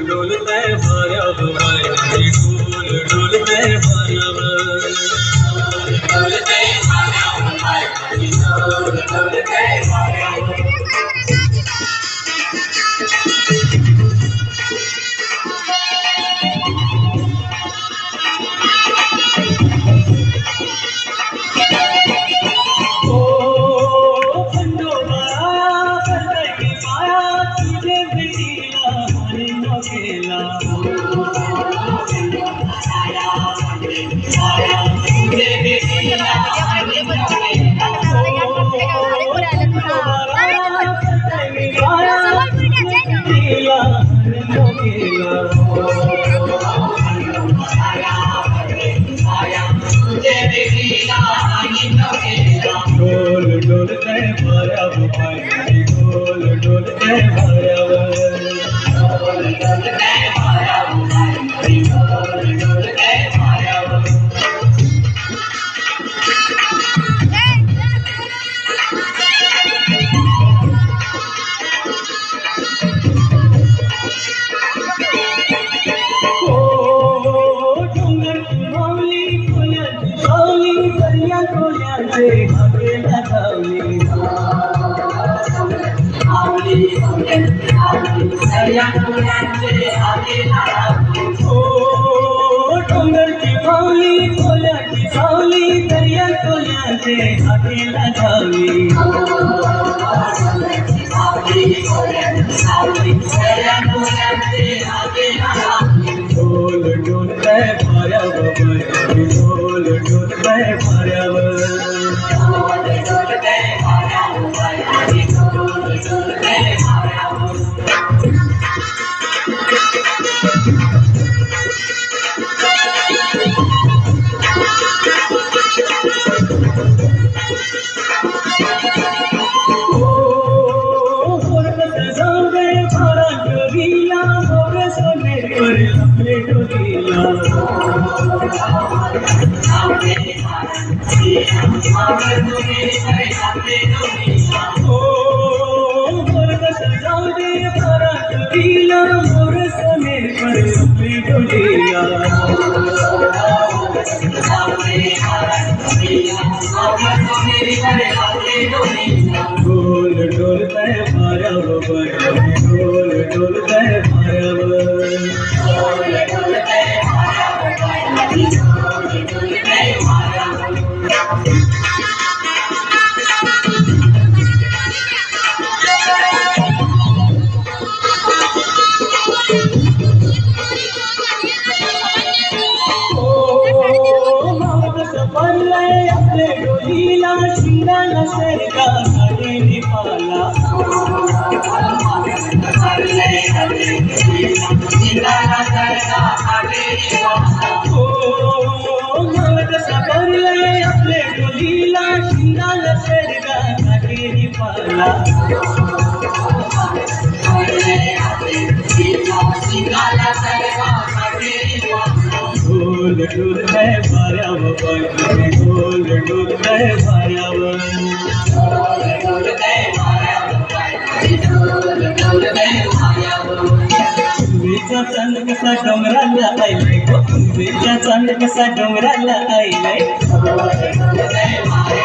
डोलतय भार्याव बाई ढोल डोलतय भार्याव डोलतय भार्याव बाई ढोल डोलतय भार्याव ढोल डोलतय भार्याव बाई ढोल डोलतय भार्याव ढोल डोलतय भार्याव बाई ढोल डोलतय भार्याव डोंगरची माऊली कोल्याची सावली दर्या कोल्याचे हाकेला धावली ढोल डोलतय भार्याव बाई ढोल डोलतय भार्याव ढोल डोलतय भार्याव बाई ढोल डोलतय भार्याव ढोल डोलतय भार्याव बाई ढोल डोलतय भार्याव ढोल डोलतय भार्याव बाई ढोल डोलतय भार्याव आपले डोलीला शिंगाला सरका साडीने पाला आपले डोलीला शिंगाला सरका साडीने पाला ढोल डोलतय भार्याव बाई ढोल डोलतय भार्याव ढोल डोलतय भार्याव बाई ढोल डोलतय भार्याव तुझा चांद कसा डोंगराला आयलाय तुझा चांद कसा डोंगराला आयलाय ढोल डोलतय भार्याव